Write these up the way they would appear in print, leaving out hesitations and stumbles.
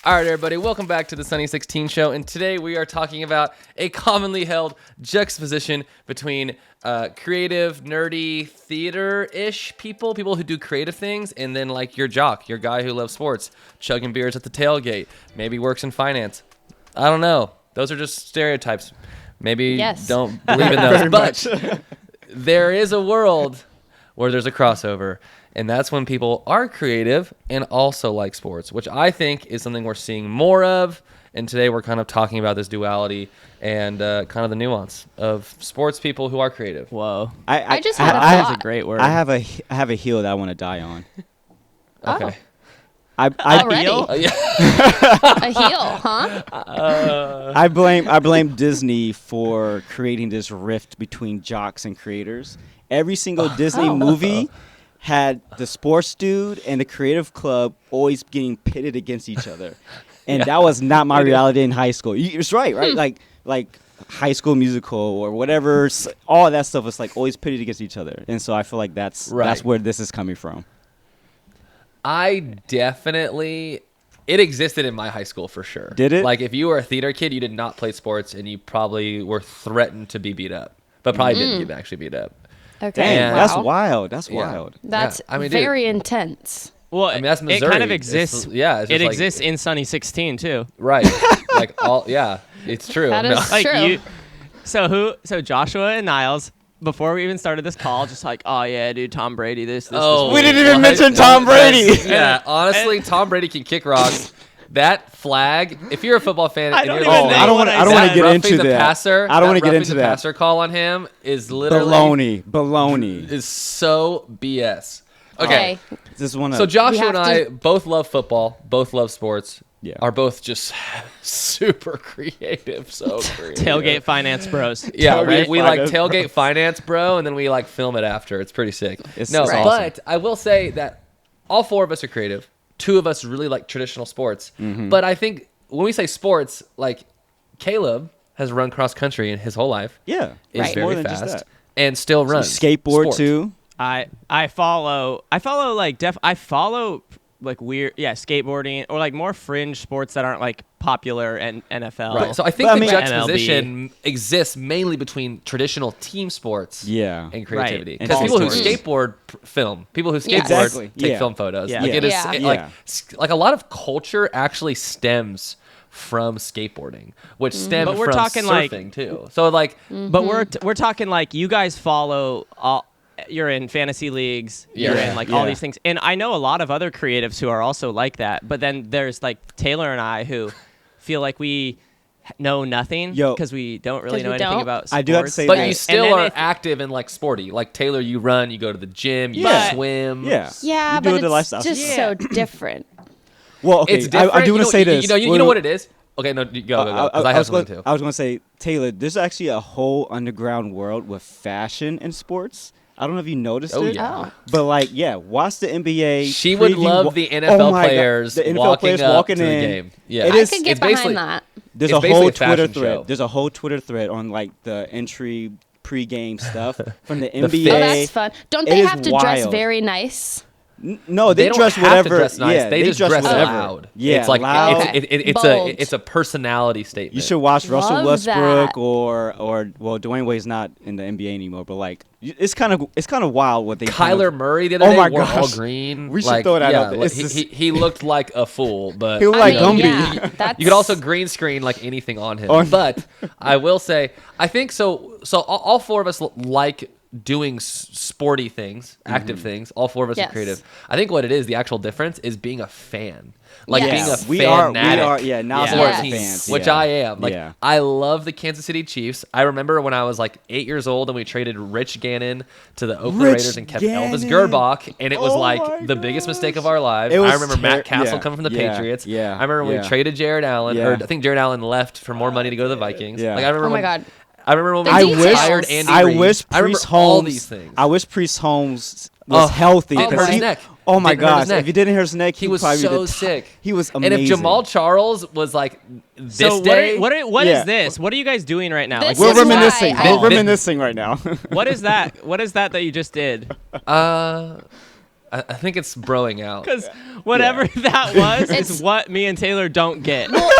All right, everybody, welcome back to the Sunny 16 Show, and today we are talking about a commonly held juxtaposition between creative, nerdy, theater-ish people who do creative things, and then like your jock, your guy who loves sports, chugging beers at the tailgate, maybe works in finance. I don't know. Those are just stereotypes. Maybe don't believe in those, but there is a world where there's a crossover. And that's when people are creative and also like sports, which I think is something we're seeing more of. And today we're kind of talking about this duality and kind of the nuance of sports people who are creative. Whoa. I just had a thought. That's a great word. I have a heel that I want to die on. Okay. Already? Oh, yeah. A heel, huh? I blame Disney for creating this rift between jocks and creators. Every single Disney movie had the sports dude and the creative club always getting pitted against each other. And that was not my reality in high school. It's right? Like High School Musical or whatever, all that stuff was like always pitted against each other. And so I feel like that's where this is coming from. It existed in my high school for sure. Did it? Like if you were a theater kid, you did not play sports and you probably were threatened to be beat up, but probably didn't get actually beat up. Okay. Dang, that's wild. That's wild. That's very intense. Well, that's Missouri. It kind of exists. It exists in Sunny 16 too. Right. It's true. That is true. So Joshua and Niles, before we even started this call, just like, oh yeah, dude, Tom Brady, this. We didn't even mention Tom Brady. Yeah, honestly, Tom Brady can kick rocks. That flag, if you're a football fan, I don't want to get into that. I don't want to get into that. Passer call on him is literally baloney. Is so BS. Okay. So Joshua and I both love football, both love sports. Yeah. Are both just super creative, so creative. Tailgate finance bros. Yeah, we like tailgate finance, bro, and then we like film it after. It's pretty sick. It's awesome. But I will say that all four of us are creative. Two of us really like traditional sports. Mm-hmm. But I think when we say sports, like Caleb has run cross country in his whole life. Yeah. Is More very than just fast that. and still runs. Skateboard sport. too. I follow like weird skateboarding or like more fringe sports that aren't like popular and NFL. Right. So I think the juxtaposition MLB. exists mainly between traditional team sports and creativity. Right. Because And people who stories. skateboard film, people who skateboard Exactly. take Yeah. film photos. Yeah. Like it is Yeah. like a lot of culture actually stems from skateboarding, which stems But we're from talking, surfing like- too. So like But we're talking like you guys follow all. You're in fantasy leagues. You're Yeah. in like all these things, and I know a lot of other creatives who are also like that. But then there's like Taylor and I who feel like we know nothing because we don't really know anything about sports. I do have to say but that. you still are active and like sporty. Like Taylor, you run, you go to the gym, you swim. Yeah. Yeah, You do but the it's lifestyle. just so different. Well, okay. It's different. I do want to say this. You know what it is? Okay, no, go. 'Cause I have something too. I was going to say, Taylor, there's actually a whole underground world with fashion in sports. I don't know if you noticed it. Yeah. But watch the NBA. She would love the NFL players walking to the game. Yeah, I could get behind that. There's it's a basically whole a fashion Twitter thread. show. There's a whole Twitter thread on like the entry pregame stuff from the fit. NBA. Oh, that's fun. Don't It they is have to dress wild. very nice? No, they don't dress have whatever. to dress nice. Yeah, they just dress whatever. loud. Yeah, it's like loud. Bold. it's a personality statement. You should watch Russell Love Westbrook that. or Dwayne Wade's not in the NBA anymore, but like it's kind of wild what they. Kyler Murray the other day wore all green. We should throw that out there. Like, he looked like a fool, but He looked like Gumby. That's, you could also green screen like anything on him. But I will say, I think so. So all four of us like doing sporty things, active things. All four of us are creative. I think what it is, the actual difference is being a fan. Like being a fanatic now for sports teams, fans, which I am. Like Yeah. I love the Kansas City Chiefs. I remember when I was like 8 years old and we traded Rich Gannon to the Oakland Raiders and kept Elvis Gerbach, and it was like the biggest mistake of our lives. I remember Matt Castle coming from the Patriots. Yeah. I remember when we traded Jared Allen, or I think Jared Allen left for more money to go to the Vikings. Yeah. Like I remember oh my God. I remember when The we details. hired Andy I Reid. wish I remember Priest all Holmes. these things. I wish Priest Holmes was healthy. Didn't hurt his neck. Oh my Didn't hurt his gosh! neck. If you didn't hear his neck, He was probably so sick. He was amazing. And if Jamal Charles was like this day, what is this? What are you guys doing right now? This we're is reminiscing. why We're reminiscing right now. What is that? What is that you just did? I think it's broing out. Because whatever that was is what me and Taylor don't get. Well,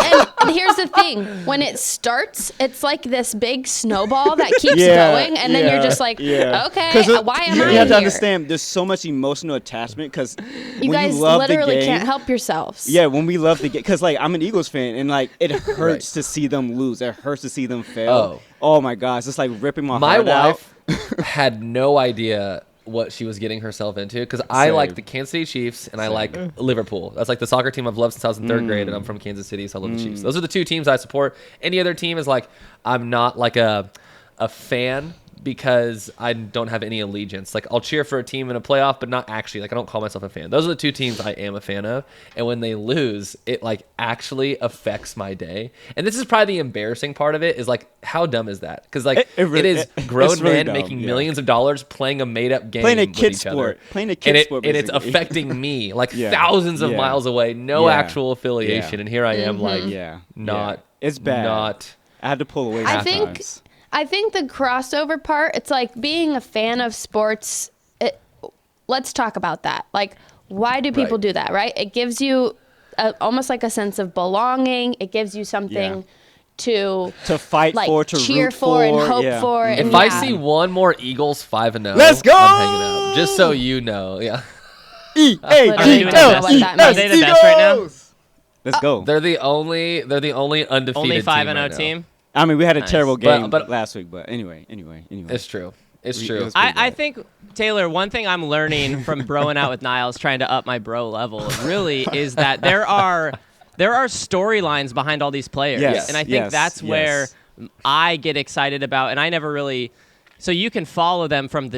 and here's the thing: when it starts, it's like this big snowball that keeps going, and then you're just like, okay, why am I here? You have to here? understand. There's so much emotional attachment because You when guys you love literally the game, can't help yourselves. Yeah, when we love the game, because like I'm an Eagles fan, and like it hurts to see them lose. It hurts to see them fail. Oh my gosh, it's like ripping my heart out. My wife had no idea what she was getting herself into because I like the Kansas City Chiefs and I like Liverpool. That's like the soccer team I've loved since I was in third grade, and I'm from Kansas City, so I love the Chiefs. Those are the two teams I support. Any other team is like I'm not like a fan because I don't have any allegiance. Like I'll cheer for a team in a playoff, but not actually. Like I don't call myself a fan. Those are the two teams I am a fan of, and when they lose, it like actually affects my day. And this is probably the embarrassing part of it is like how dumb is that? Because like it is grown really men dumb, making millions of dollars playing a made up game, playing a with kid each sport, other. playing a kid sport, and it's basically. affecting me like thousands of miles away, no actual affiliation, and here I am like not. It's bad. Not. I had to pull away. I think the crossover part, it's like being a fan of sports. Let's talk about that. Like, why do people do that, right? It gives you almost like a sense of belonging. It gives you something to fight like, for, to cheer root for, and hope for. If And I see one more Eagles 5-0, let's go! I'm hanging out. Just so you know, Are they the best right now? Let's go. They're the only undefeated Only 5-0 right team. I mean, we had a terrible game but last week, but anyway. It's true. It's true. I think, Taylor, one thing I'm learning from broing out with Niles, trying to up my bro level, really, is that there are storylines behind all these players. Yes, and I think that's where I get excited about, and I never really... So you can follow them from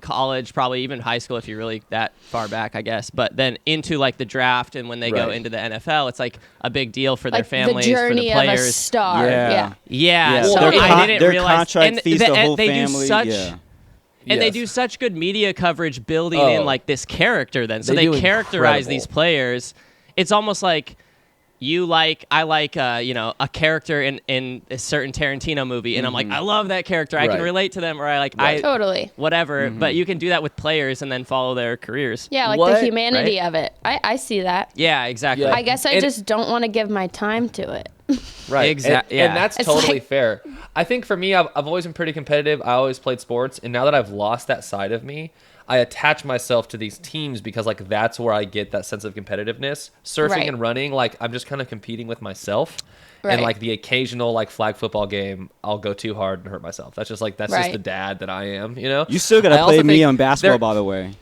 college, probably even high school if you're really that far back, I guess. But then into like the draft and when they go into the NFL, it's like a big deal for their families, the journey for the players. of a star. Yeah. So their I didn't their realize contract fees the whole they family. And they do such good media coverage building in like this character then. So they characterize these players. It's almost like I like a character in a certain Tarantino movie, and I'm like, I love that character. I can relate to them, or I totally whatever. But you can do that with players and then follow their careers. Yeah, like the humanity of it. I see that. Yeah, exactly. I guess I just don't want to give my time to it. Right. Exactly. And that's totally like... fair. I think for me, I've always been pretty competitive. I always played sports, and now that I've lost that side of me, I attach myself to these teams because like that's where I get that sense of competitiveness. Surfing and running, like I'm just kind of competing with myself. And like the occasional like flag football game, I'll go too hard and hurt myself. That's just like just the dad that I am, you know? You still gotta play me on basketball, by the way.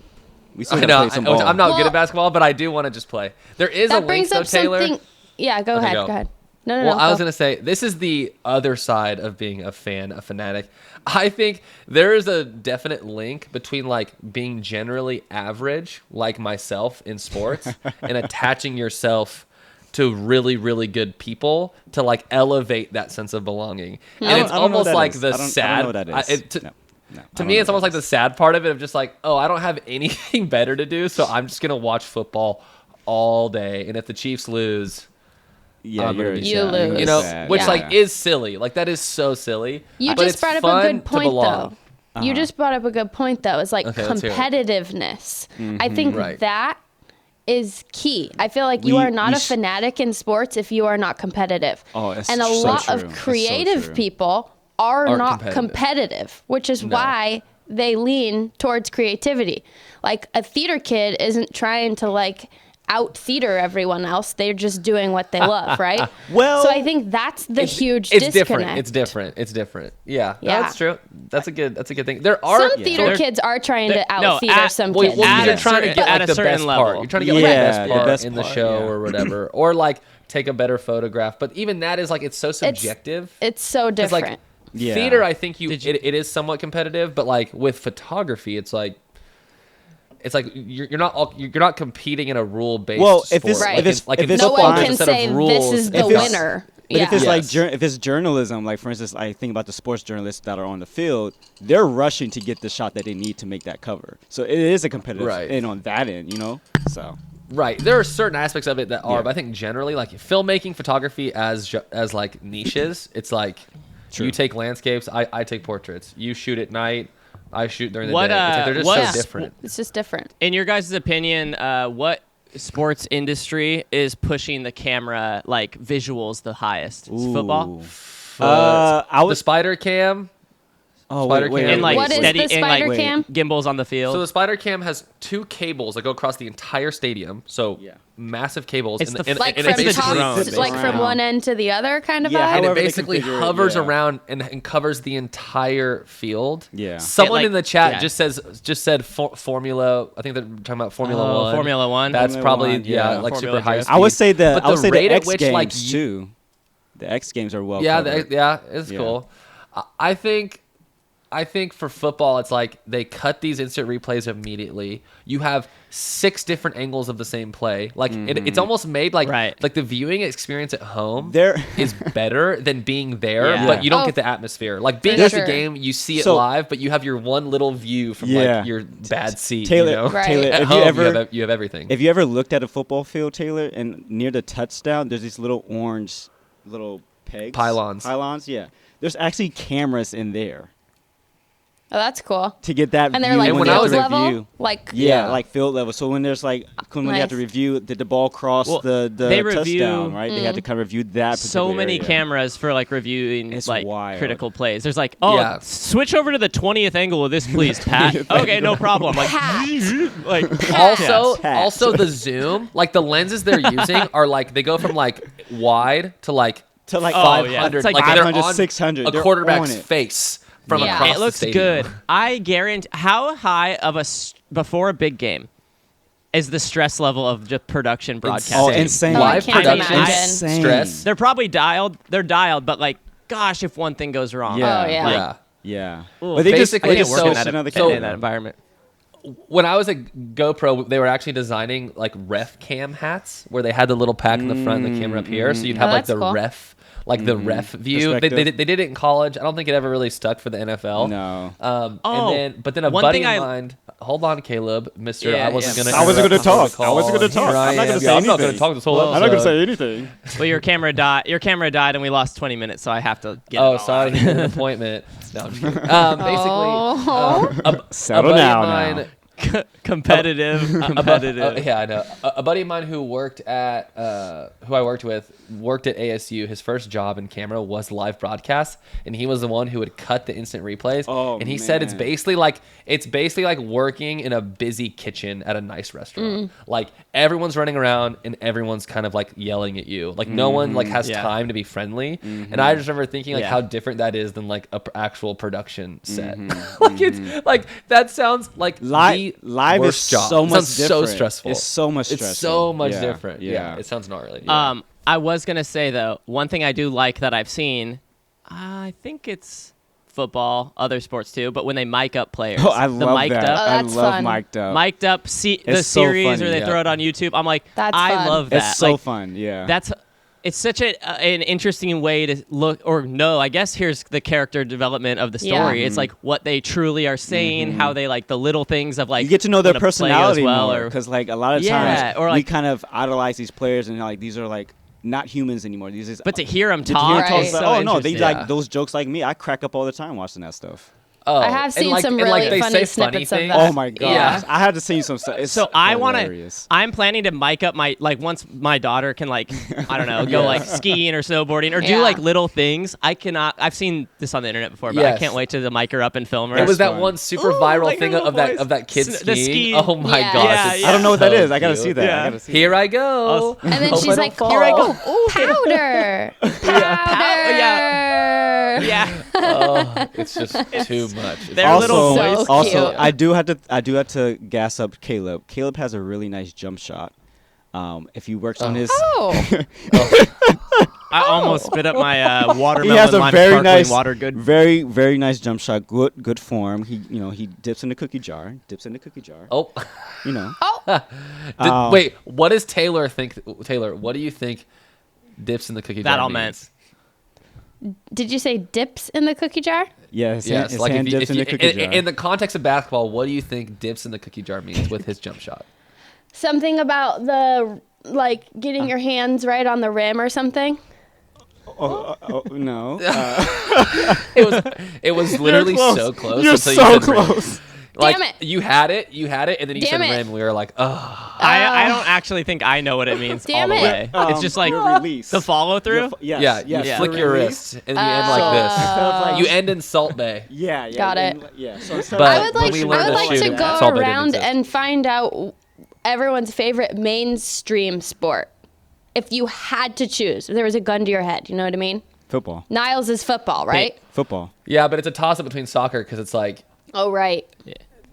We still gotta play some ball. I'm not good at basketball, but I do want to just play. There is a link though, Taylor. Yeah, go ahead. Go ahead. No. Well, I was going to say, this is the other side of being a fan, a fanatic. I think there is a definite link between like being generally average, like myself in sports, and attaching yourself to really, really good people to like elevate that sense of belonging. And it's almost like the sad. I don't know what that is. To me, it's almost like the sad part of it of just like, oh, I don't have anything better to do, so I'm just going to watch football all day. And if the Chiefs lose... you lose. You know, which like is silly. Like that is so silly. You just brought up a good point though. You just brought up a good point though. It's like competitiveness. I think that is key. I feel like you are not a fanatic in sports if you are not competitive. And a lot of creative people are not competitive, which is why they lean towards creativity. Like a theater kid isn't trying to like out theater everyone else. They're just doing what they love, right? So I think that's the huge disconnect. It's different. Yeah. No, that's true. That's a good thing. There are some theater kids are trying to out theater some kids. You're trying to get like the best part. You're trying to get like the best part in the show or whatever, or like take a better photograph. But even that is like it's so subjective. It's so different. Like, theater, I think it is somewhat competitive, but like with photography, it's like you're not competing in a rule based. Well, if sport. No one can say this is the winner. But if it's if it's journalism, like for instance, I think about the sports journalists that are on the field, they're rushing to get the shot that they need to make that cover. So it is a competitive end on that end, you know. So there are certain aspects of it that are, but I think generally like filmmaking, photography as like niches, it's like you take landscapes, I take portraits. You shoot at night. I shoot during the day. It's like they're just so different. It's just different. In your guys' opinion, what sports industry is pushing the camera like visuals the highest? Is football? The spider cam. Oh, spider wait, cam. And like what steady is the and like spider cam? gimbals on the field. So the spider cam has 2 cables that go across the entire stadium. So massive cables. It's Like and from it's the top, drone. like from one end to the other, kind of Yeah, vibe. And it however they basically configure it, hovers around and covers the entire field. Yeah. Someone It, in the chat yeah. just said Formula. I think they're talking about Formula One. Formula One. That's Formula probably One, yeah. like Formula super high drift. speed. I would say But the rate at X which, Games like, too. The X Games are well Yeah, covered. it's cool. I think for football, it's like they cut these instant replays immediately. You have 6 different angles of the same play. Like it's almost made like the viewing experience at home is better than being there, but you don't get the atmosphere. Like being at the game, you see it live, but you have your one little view from like your bad seat. Taylor, you know? Taylor, At have home, you ever you have everything. Have you ever looked at a football field, Taylor, and near the touchdown, there's these little orange little pegs, pylons? Yeah, there's actually cameras in there. Oh, that's cool. To get that And view they're like when when I field was they have to level, review. like Like field level. So when there's like when you have to review, did the ball cross the they review touchdown? Right, they had to kind of review that. So many area. cameras for like reviewing It's like wild. critical plays. There's like, switch over to the 20th angle of this, please, Pat. Okay, no problem. Like, Also the zoom, like the lenses they're using are like they go from like wide to like 500, It's like they're 500, on 600. a They're quarterback's on it. face from across it looks the stadium. good. I guarantee. How high of before a big game is the stress level of just production broadcasting? Oh, insane! Oh, I Live can't production imagine. stress. They're probably dialed. They're dialed, but like, gosh, if one thing goes wrong. Yeah. Oh, yeah. Yeah. Ooh, But they basically, just so- switched so- another so- in that environment. When I was at GoPro, they were actually designing like ref cam hats where they had the little pack in the front and the camera up here, so you'd have like that's the cool. ref. Like the ref view, they Perspective. did it in college. I don't think it ever really stuck for the NFL. No. And then a one buddy thing of mine. Hold on, Caleb, Mister. Yeah, I wasn't yeah. gonna. I wasn't gonna talk. call. I wasn't gonna talk. Here I I'm not gonna am. say Yeah, I'm not anything. gonna talk this whole Well, episode. I'm not gonna say anything. Well, your camera died, and we lost 20 minutes, so I have to get. Oh, it all sorry, out. he had an appointment. No, I'm just kidding. Basically, Settle buddy of down mine, now. competitive. yeah, I know. A buddy of mine who worked at, who I worked with, worked at ASU. His first job in camera was live broadcast, and he was the one who would cut the instant replays. Oh, and he said it's man. basically like working in a busy kitchen at a nice restaurant. Like everyone's running around and everyone's kind of like yelling at you. Like no one like has time to be friendly. And I just remember thinking like how different that is than like a actual production set. Like it's like that sounds like Live is worst job. so It much sounds different. so stressful. It's so much stressful. It's so much Yeah, different. Yeah. yeah. It sounds gnarly. I was gonna say though, one thing I do like that I've seen, I think it's football, other sports too, but when they mic up players, Oh, I the love mic'd that. up, I that's love fun. mic'd up. mic'd up, the It's so series, funny, or they yeah. throw it on YouTube. I'm like, That's I fun. love that. It's so Like, fun. Yeah. it's such an interesting way to look, or no, I guess here's the character development of the story. Yeah. It's like what they truly are saying, how they like the little things of like you get to know their when a play goes personality well, more or because like a lot of Yeah, times or, we like- kind of idolize these players and like these are like not humans anymore. These is but to hear them to talk, hear Right. talk, is it's like, so oh no, they interesting. like those jokes like me. I crack up all the time watching that stuff. Oh, I have seen some and, really they funny say snippets of things. that. Oh my gosh, Yeah. I had to see some stuff. It's So I want to. hilarious. I'm planning to mic up my like once my daughter can like I don't know go like skiing or snowboarding or do Yeah. like little things. I cannot. I've seen this on the internet before, but I Yes. can't wait to mic her up and film her. It was that fun. one super Ooh, viral like thing her little of that kid voice. The skiing. ski. Oh my Yeah. gosh! Yeah, it's yeah. I don't know what that so is. I gotta see cute. that. Yeah. I gotta see Here I go. And then Hope she's I like, don't Here I go. fall. Ooh, powder. Powder. yeah. Oh, it's just too much. It's Their Also, little So voice. also, cute. I do have to gas up Caleb. Caleb has a really nice jump shot. If he works on his, Oh. I almost spit up my he watermelon has a lime very sparkling nice, water. Good. very nice jump shot. Good form. He dips in the cookie jar. Oh, You know. wait. What does Taylor think? Taylor, what do you think? Dips in the cookie jar. That all means? Did you say dips in the cookie jar? Yeah, Yes, his like hand dips in the cookie jar. in the context of basketball, what do you think dips in the cookie jar means with his jump shot? Something about the like getting your hands right on the rim or something. No. It was literally so close. You're until so you said close. Like, Damn it. you had it, and then you said rim. We were like, oh. I don't actually think I know what it means all the way. It's just like release. the follow through. Yes. You flick your wrist, and you end like this. You end in Salt Bay. Yeah. Got it. Yeah. So But I would when like we learned to shoot to it, go Salt Bay didn't around exist. and find out everyone's favorite mainstream sport. If you had to choose, if there was a gun to your head, you know what I mean? Football. Niles is football, right? Football. Yeah, but it's a toss-up between soccer because it's like, Oh, right.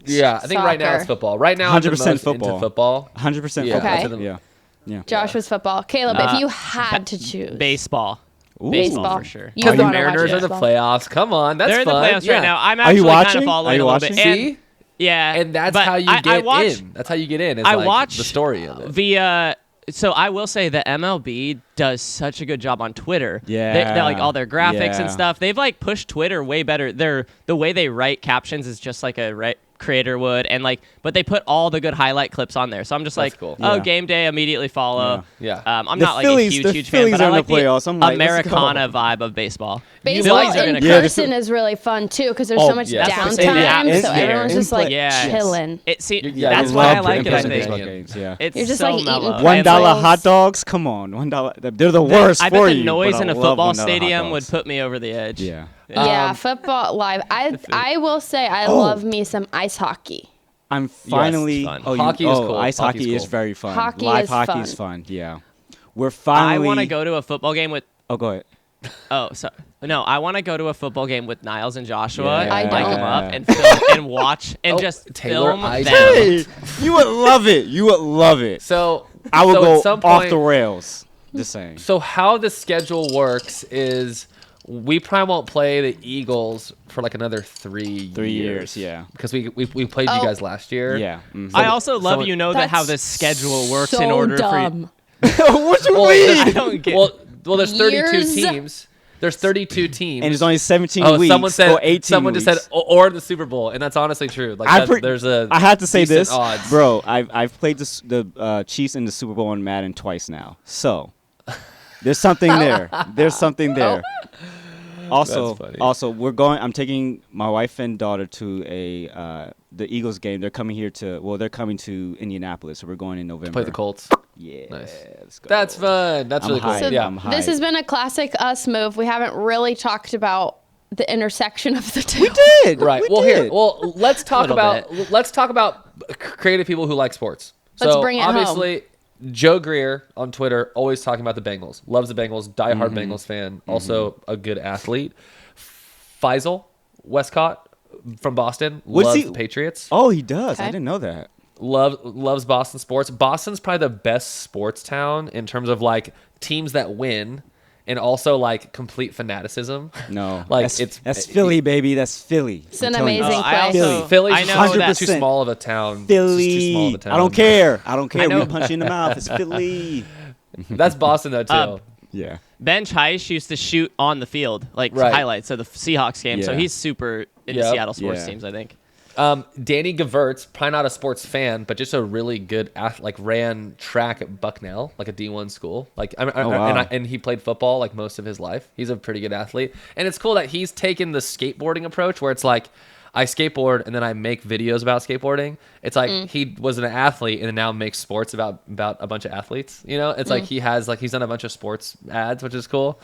yeah, I think right now Soccer. it's football. Right now, I'm the 100% most football. into football. 100% Yeah, football. Okay. Yeah. Josh was football. Caleb, if you had to choose. Baseball. Ooh. Baseball for sure. You Because the wanna watch Mariners are the baseball. playoffs. Come on, that's They're in the fun. playoffs Yeah. right now. I'm Are you actually kind watching? of following Are you a little bit. watching? See? Yeah, And that's but how you I get watch in. That's how you get in. Is I like watch the story of it. via. So I will say the MLB does such a good job on Twitter. Yeah. They're like all their graphics Yeah. and stuff. They've like pushed Twitter way better. The way they write captions is just like a creator would, and like, but they put all the good highlight clips on there. So I'm just That's like, cool. oh, Yeah. game day, immediately follow. Yeah. I'm The not like Phillies- a the huge fan, Phillies but I are in the like the playoffs. I'm like, let's go. Americana vibe of baseball. Baseball Phillies are in gonna person is really fun, too, because there's so much yeah. That's what I'm downtime, saying. so Yeah, everyone's in just like play- Yeah. chilling. Yeah, That's I why I love like it. I in-person think baseball Yeah. games. Yeah. it's You're just so like eating mellow. pretzels. $1 hot dogs. Come on, $1. They're the worst I for bet the you. noise but in I a love football $1 hot stadium would dogs. put me over the edge. Yeah. Yeah, football live. I will say I love me some ice hockey. I'm finally. fun. Hockey is cool. Ice Hockey's hockey is cool. very fun. Hockey Live is hockey fun. is fun. Yeah. We're I finally. want to go to a football game with. Oh, go ahead. Oh, sorry. No, I want to go to a football game with Niles and Joshua. Yeah. I Mic don't. them up and film and watch and Oh, just Taylor film Ice them. Hey, you would love it. You would love it. So I would so go at some off point, the rails. Just saying. So how the schedule works is we probably won't play the Eagles for like another 3 years. 3 years. Yeah. Because we played you Oh. guys last year. Yeah. Mhm. I also love someone- you know that how That's the schedule works so in order dumb. what you Well, mean? I don't get. well, there's 32 Years. teams. There's 32 teams. And it's only 17 Oh, weeks someone said. or 18 Someone weeks. just said, or the Super Bowl, and that's honestly true. Like there's a. I had to say decent this, odds. bro. I've played the Chiefs in the Super Bowl in Madden twice now, so there's something there. There's something there. Also, That's funny. we're going. I'm taking my wife and daughter to the Eagles game. They're coming here they're coming to Indianapolis, so we're going in November. Play the Colts. Yeah, Nice. let's go. That's fun. That's I'm really cool. hyped. So Yeah. I'm this hyped. has been a classic us move. We haven't really talked about the intersection of the two. Did Right. we Well, did. here. Well, let's talk Little about creative people who like sports. Let's So bring it home. obviously, Joe Greer on Twitter always talking about the Bengals. Loves the Bengals. Diehard Bengals fan. Also a good athlete. Faisal Westcott from Boston loves the Patriots. Oh, he does. I Okay. didn't know that. Loves Boston sports. Boston's probably the best sports town in terms of like teams that win. And also like complete fanaticism. No, Like, that's Philly, baby. That's Philly. It's an I'm telling you. amazing I place. also Philly's I just know too 100%. small of a town. It's just too small of Philly. a town. I don't care. I don't care. know. We punch you in the mouth. It's Philly. That's Boston though too. Yeah. Ben Chaish used to shoot on the field, like Right. highlights of the Seahawks game. So Yeah. he's super into Yep. Seattle sports Yeah. teams, I think. Danny Gavertz, probably not a sports fan, but just a really good like ran track at Bucknell, like a D1 school. Like wow. and he played football like most of his life. He's a pretty good athlete, and it's cool that he's taken the skateboarding approach where it's like I skateboard and then I make videos about skateboarding. It's like he was an athlete and then now makes sports about a bunch of athletes. You know, it's like he's done a bunch of sports ads, which is cool.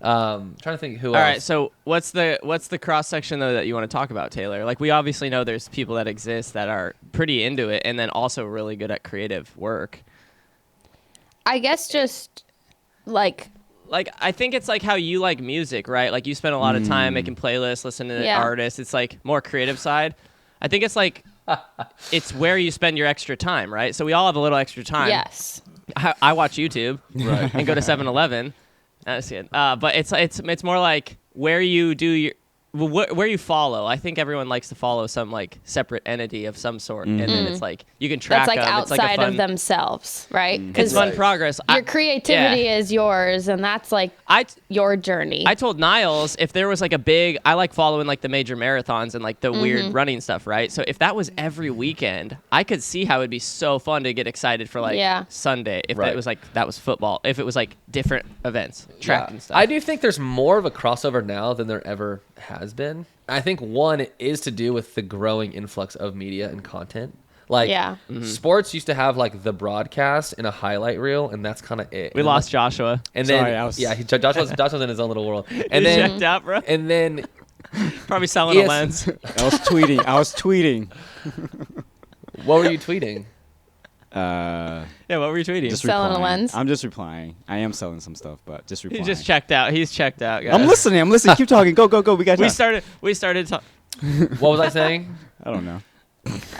Trying to think who else. All right, so what's the cross section though that you want to talk about, Taylor? Like we obviously know there's people that exist that are pretty into it and then also really good at creative work. I guess just like I think it's like how you like music, right? Like you spend a lot of time making playlists, listening to Yeah. artists. It's like more creative side. I think it's like it's where you spend your extra time, right? So we all have a little extra time. yes. I watch YouTube and go to 7-Eleven. That's it. But it's more like where you do your where you follow. I think everyone likes to follow some like separate entity of some sort, and then it's like you can track That's like them. outside it's like a fun, of themselves, right? It's Because fun progress. your creativity is yours, and that's like your journey. I told Niles if there was like a big, I like following like the major marathons and like the weird running stuff, right? So if that was every weekend, I could see how it'd be so fun to get excited for like Yeah. Sunday. If Right. it was like that was football. If it was like different events, track and stuff. I do think there's more of a crossover now than there ever has been. I think one is to do with the growing influx of media and content. Like sports used to have like the broadcast and a highlight reel, and that's kind of it. We lost Joshua. And then Joshua's in his own little world. And then checked checked out, bro. And then probably selling a lens. I was tweeting. What were you tweeting? Yeah, what were you tweeting? Just selling replying. a lens. I'm just replying. I am selling some stuff, but just replying. He just checked out. He's checked out, guys. I'm listening. Keep talking. Go. We got time. We started talking. What was I saying? I don't know.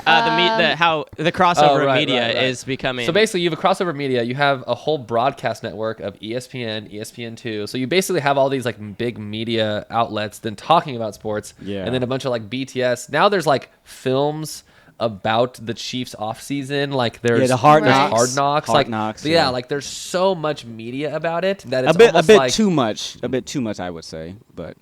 How the crossover of media is becoming. So basically, you have a crossover media. You have a whole broadcast network of ESPN, ESPN2. So you basically have all these like big media outlets then talking about sports. Yeah. And then a bunch of like BTS. Now there's like films about the Chiefs off season. Like there's the Hard Knocks. Hard Knocks. Yeah, like there's so much media about it that it's a bit like, too much. A bit too much, I would say, but.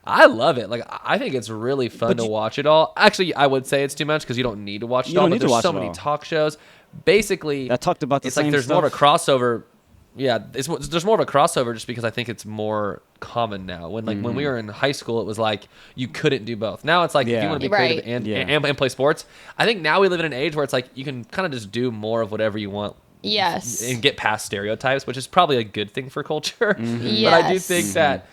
I love it. Like I think it's really fun to watch it all. Actually, I would say it's too much because you don't need to watch it all. But there's so many talk shows. Basically, that talked about the same like there's stuff. more of a crossover. Yeah, there's more of a crossover just because I think it's more common now. When when we were in high school, it was like you couldn't do both. Now it's like if you want to be creative and play sports. I think now we live in an age where it's like you can kind of just do more of whatever you want. Yes. And get past stereotypes, which is probably a good thing for culture. Yes. But I do think that.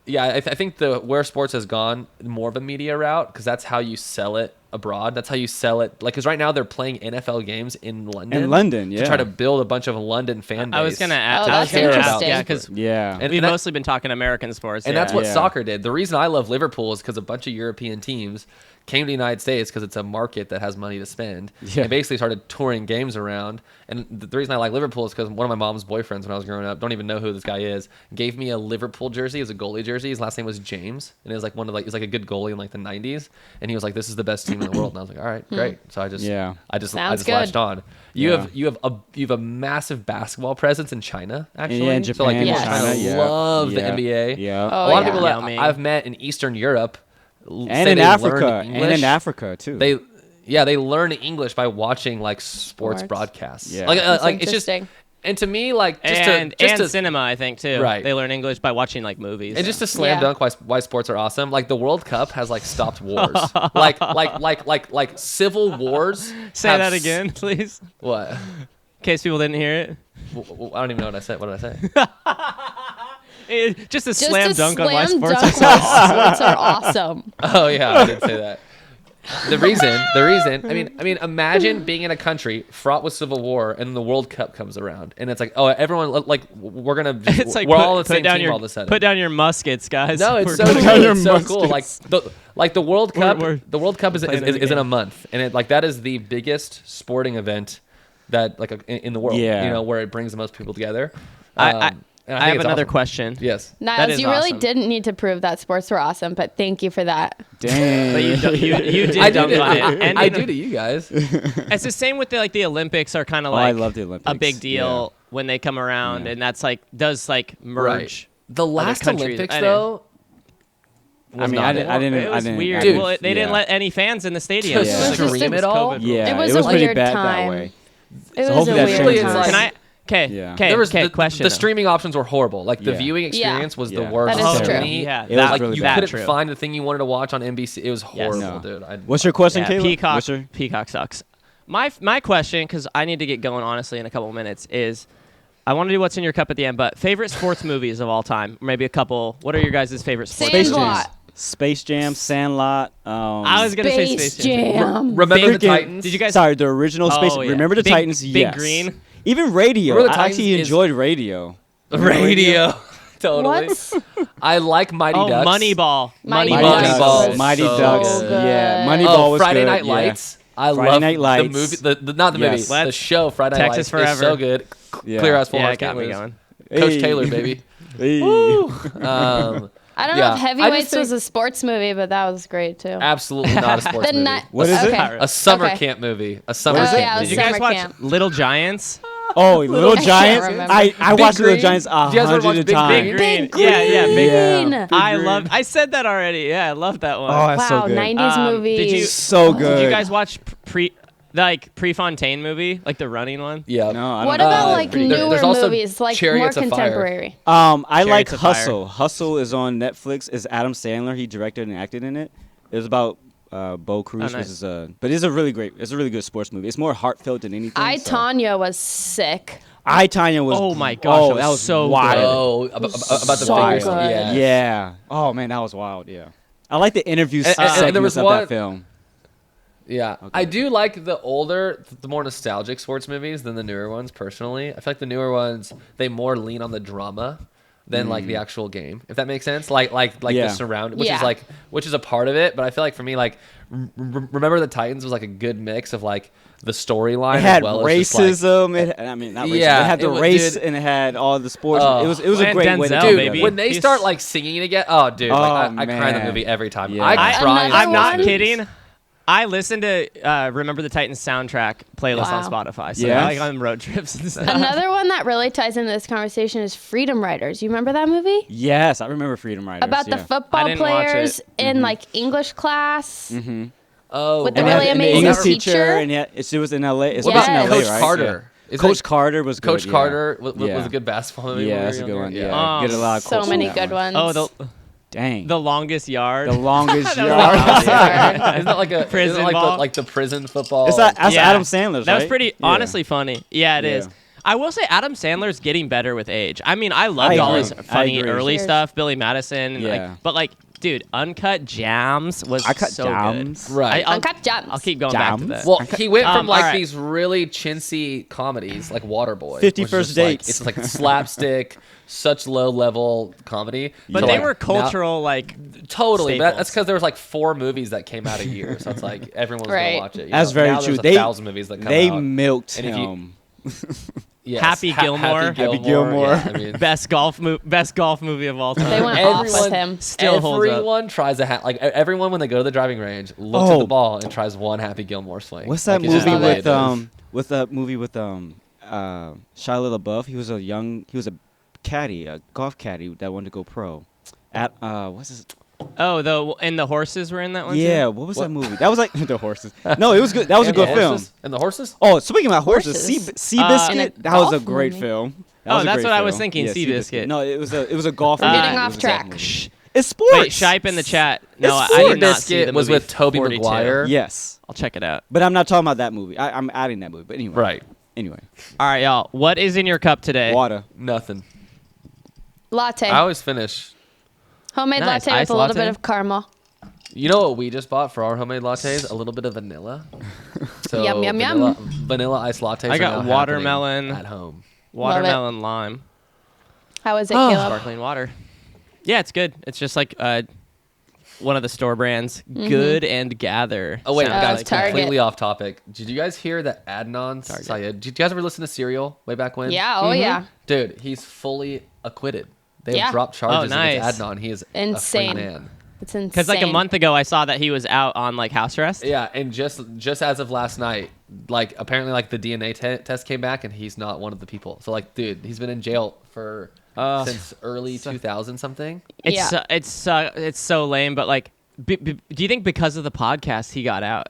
Yeah, I think where sports has gone more of a media route because that's how you sell it abroad. That's how you sell it. Like, because right now they're playing NFL games in London. To try to build a bunch of London fan base. I was going to add to that's interesting. Yeah, because we've mostly been talking American sports. And that's what soccer did. The reason I love Liverpool is because a bunch of European teams came to the United States because it's a market that has money to spend. Yeah. And basically started touring games around. And the reason I like Liverpool is because one of my mom's boyfriends when I was growing up, don't even know who this guy is, gave me a Liverpool jersey. It was a goalie jersey. His last name was James. And it was like he was like a good goalie in like the 90s. And he was like, this is the best team in the world. And I was like, all right, great. So I just latched on. You have a massive basketball presence in China, actually. Yeah, in Japan. So like people in China China love the NBA. Yeah. A lot of people that I've met in Eastern Europe and in Africa too. They learn English by watching like sports broadcasts. Yeah. Like it's just, and to me, like just cinema, I think too. Right. They learn English by watching like movies. And just to slam dunk why sports are awesome. Like the World Cup has like stopped wars. like civil wars. Say that again, please. What? In case people didn't hear it. I don't even know what I said. What did I say? Just a slam dunk on why sports sports are awesome. Oh yeah, I did say that. The reason. I mean, imagine being in a country fraught with civil war, and the World Cup comes around, and it's like, oh, everyone like we're gonna, it's like we're all on the same team all of a sudden. Put down your muskets, guys. No, it's so cool. It's so cool. Like the World Cup. The World Cup is in a month, and that is the biggest sporting event that in the world. Yeah. You know, where it brings the most people together. I have another question. Yes. Niles, you really didn't need to prove that sports were awesome, but thank you for that. Dang. But you did dunk on it. And I do to you guys. It's the same with the Olympics are kind of I love the Olympics. a big deal when they come around, and that's does merge. Right. The last Olympics though. I didn't. It was weird. Dude, well, they didn't let any fans in the stadium. Stream it all. Yeah, it was a pretty weird bad that time. way. It was a weird time. Can I? Okay, question. The streaming options were horrible. Like the viewing experience was the worst. That is true. Yeah, it was like really you bad. couldn't find the thing you wanted to watch on NBC. It was horrible, dude. What's your question, Caleb? Peacock sucks. My question, because I need to get going honestly in a couple of minutes, is I want to do what's in your cup at the end. But favorite sports movies of all time, or maybe a couple. What are your guys' favorite sports? Space Jam, Sandlot. I was gonna say Space Jam. Remember the Titans? Did you guys? Sorry, the original Space. Yeah. Remember the Titans? Big Green. Even Radio. I actually enjoyed Radio. Radio. Totally. What? I like Mighty Ducks. Moneyball. Mighty Ducks. Mighty So Ducks. good. Yeah, Moneyball was Friday good. Night Lights. I Friday love Night Lights. the movie. Not the movie. The show Friday Night Texas Lights. Forever. Is so good. Yeah. Clear as full Yeah, hearts it got can't me lose. going. Coach Taylor, baby. Hey. Woo. I don't know if Heavyweights was a sports movie, but that was great too. Absolutely not a sports movie. What is it? A summer camp movie. A summer camp movie. Did you guys watch Little Giants? Oh, Little Giants! I watched Little Giants 100 times. Big Green. Yeah, Big Green. I said that already. Yeah, I love that one. Oh, that's so good. 90s movies. So good. Did you guys watch Like Prefontaine movie, like the running one. Yeah. No, I don't What know. about like newer there's also movies, like Chariots more of Fire. contemporary? I like Chariots of Fire. Hustle. Hustle is on Netflix. It's Adam Sandler. He directed and acted in it. It was about Bo Cruz, nice. which is but it's a really good sports movie. It's more heartfelt than anything. Tonya was sick. Tonya was. Oh my gosh, that was so wild. good. Oh, about the So figures. good. Yeah. Yeah. Oh man, that was wild. Yeah. I like the interview And segments there was of one- that film. Yeah, I do like the more nostalgic sports movies than the newer ones. Personally, I feel like the newer ones they more lean on the drama than like the actual game, if that makes sense. Like Yeah. the surround, which Yeah. is which is a part of it. But I feel like for me, like Remember the Titans was like a good mix of like the storyline It had as well as just, like, racism. Not racism. Yeah, it had the it was- race dude. and it had all the sports. Oh. It was a And great way to Denzel, do Dude, baby. when they He's- start like singing again, oh dude, like, I cry in the man. movie every time. Yeah. I cry. in Another I'm not one? kidding. I listen to Remember the Titans soundtrack playlist on Wow. Spotify. So Yeah? like on road trips and stuff. Another one that really ties into this conversation is Freedom Riders. You remember that movie? Yes, I remember Freedom Riders. About the yeah. I football didn't watch players it. in like English class. Oh, With the And really the amazing English teacher. and yeah, it was in L.A. It's What based about in L.A., Coach right? Carter? Yeah. Isn't Coach it- Carter was good. Coach yeah. Carter was Yeah. a good basketball movie. Yeah, when we that's a were good one. younger. Yeah, get a lot of So quotes from many that good one. ones. Oh, Dang. the longest yard. The longest That was yard. Hard. Isn't that like a Prison isn't it like ball? like the prison football? That's Yeah. Adam Sandler's, That was right? pretty Yeah. honestly funny. Yeah, it is. Yeah. I will say Adam Sandler's getting better with age. I mean, I loved I all agree. his I funny agree. early Cheers. stuff, Billy Madison. And Yeah. but dude, Uncut Jams was I cut so jams. good. Right. I'll Uncut Gems. I'll keep going back to Jams? that. Well, he went from like alright. these really chintzy comedies like Waterboy, 50 which is First just, like, Dates. it's like slapstick, such low level comedy. but to, they like, were now- cultural, totally. But that's staples. because there was like 4 movies that came out a year, so it's like everyone's Right. gonna watch it. you That's know? very Now true. There's 1,000 movies that come They out. milked And if you- him. Yes. Happy Gilmore. Happy Gilmore. Yeah, I mean, best golf movie of all time. They went off with him. Still holds up. everyone tries a like everyone when they go to the driving range looks at the ball and tries one Happy Gilmore swing. What's that Like, it's just movie the way with it is. What's that movie with Shia LaBeouf? He was a caddy, a golf caddy that wanted to go pro. At what's his? Oh, and the horses were in that one. Yeah, too? what was that movie? That was like the horses. No, it was good. That was a And the good film. horses? And the horses? Oh, speaking about horses, Horses. Seabiscuit. In a That was a golf great movie. film. That Oh, was a that's great what I was film. thinking, Yeah, Seabiscuit. No, it was a golf. We're movie. getting It off was a track. movie. It's sports. Wait, Shipe in the chat. No, It's I did not see Seabiscuit the was movie with Tobey 42. Maguire. Yes, I'll check it out. but I'm not talking about that movie. I'm adding that movie. But anyway. Right. Anyway, All right, y'all. What is in your cup today? water. Nothing. Latte. I always finish. Homemade Nice. latte with Iced a little latte? bit of caramel. You know what we just bought for our homemade lattes? A little bit of vanilla. So Yum, yum, vanilla, yum. Vanilla iced lattes. I are got now happening watermelon. at home. Watermelon lime. How is it, Oh. Caleb? Sparkling water. Yeah, it's good. It's just like one of the store brands, Good and Gather. Oh wait, Sounds guys, like Target. completely off topic. Did you guys hear that Adnan Syed? Did you guys ever listen to Serial way back when? Yeah, oh yeah. Dude, he's fully acquitted. They've Yeah. dropped charges Oh, nice. against Adnan. He is Insane. a free man. It's insane. Because like a month ago, I saw that he was out on like house arrest. Yeah, and just as of last night, like apparently like the DNA test came back and he's not one of the people. So like, dude, he's been in jail for since early 2000 something. It's so lame. But like, do you think because of the podcast he got out?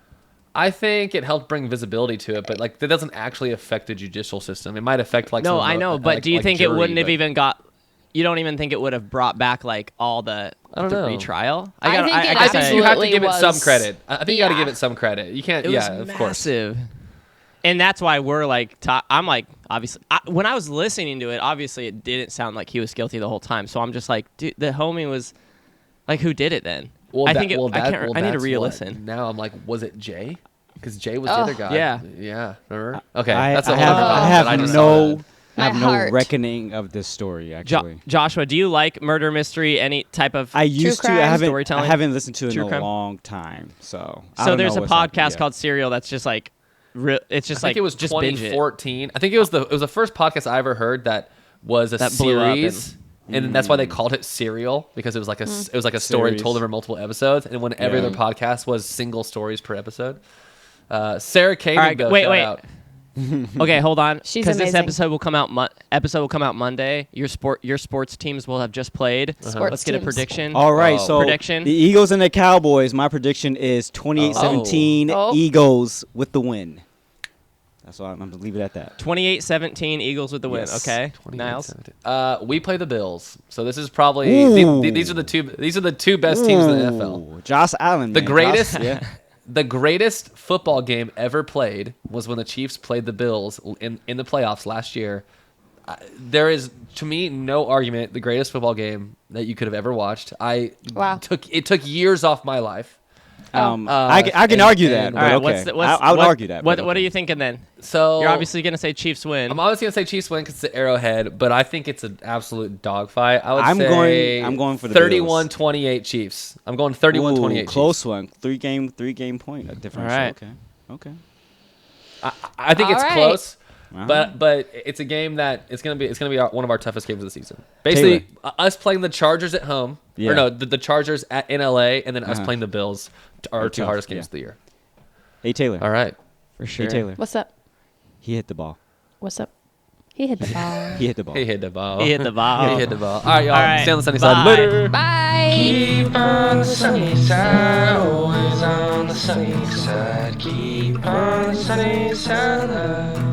I think it helped bring visibility to it, but like that doesn't actually affect the judicial system. It might affect like No, some I of the- know. But like- do you like think it jury, wouldn't have but- even got? You don't even think it would have brought back like all the retrial? I think it I think you have to Absolutely give it some was. credit. I think you got to Yeah. give it some credit. You can't. It was of course. massive. And that's why we're like, I'm like, obviously, when I was listening to it, obviously it didn't sound like he was guilty the whole time. So I'm just like, dude, the homie was like, who did it then? I think I need to re-listen. Now I'm like, was it Jay? Because Jay was the other guy. Yeah. Remember? Okay, I that's a whole have, other I topic, have but I just no. saw I have My no heart. reckoning of this story. Actually, Joshua, do you like murder mystery? Any type of? I used to. crime I haven't. storytelling? I haven't listened to it True in crime? a long time. So I So don't there's know a what's up podcast yet. called Serial that's just like, it's just I like think it was just binge it. 2014. I think it was the first podcast I ever heard that was a That blew up series. And that's why they called it Serial, because it was like a story Series. told over multiple episodes, and when every Yeah. other podcast was single stories per episode. Sarah Koenig, All right, though, wait. shout out. Okay, hold on. She's Because this amazing. episode will come out Monday. Your sports teams will have just played. Sports Let's get a teams. prediction. All right, Oh. so Prediction? the Eagles and the Cowboys. My prediction is 28-17 Oh. Eagles with the win. That's all. I'm going to leave it at that. 28-17, Eagles with the win. Yes. Okay, Niles. We play the Bills, so this is probably these are the two best teams in the NFL. Josh Allen, the greatest. The greatest football game ever played was when the Chiefs played the Bills in the playoffs last year. There is, to me, no argument the greatest football game that you could have ever watched. It took years off my life. I can argue that. All right, okay. I would argue that. What are you thinking then? So you're obviously going to say Chiefs win. I'm obviously going to say Chiefs win because it's the Arrowhead, but I think it's an absolute dogfight. I'm going for the 31-28 Chiefs. I'm going 31-28 close Chiefs. one. Three game point difference. All right. Okay. I think it's close. Uh-huh. But it's a game that it's gonna be one of our toughest games of the season. Basically, us playing the Chargers at home, or no, the Chargers in LA, and then us playing the Bills are our two hardest games of the year. Hey Taylor. All right, for sure. Hey Taylor. What's up? He hit the ball. What's up? He hit the ball. He hit the ball. He hit the ball. He hit the ball. He hit the ball. All right, y'all. All right. Stay on the sunny Bye. side. Later. Bye. Keep on the sunny side, always on the sunny side. Keep on the sunny side.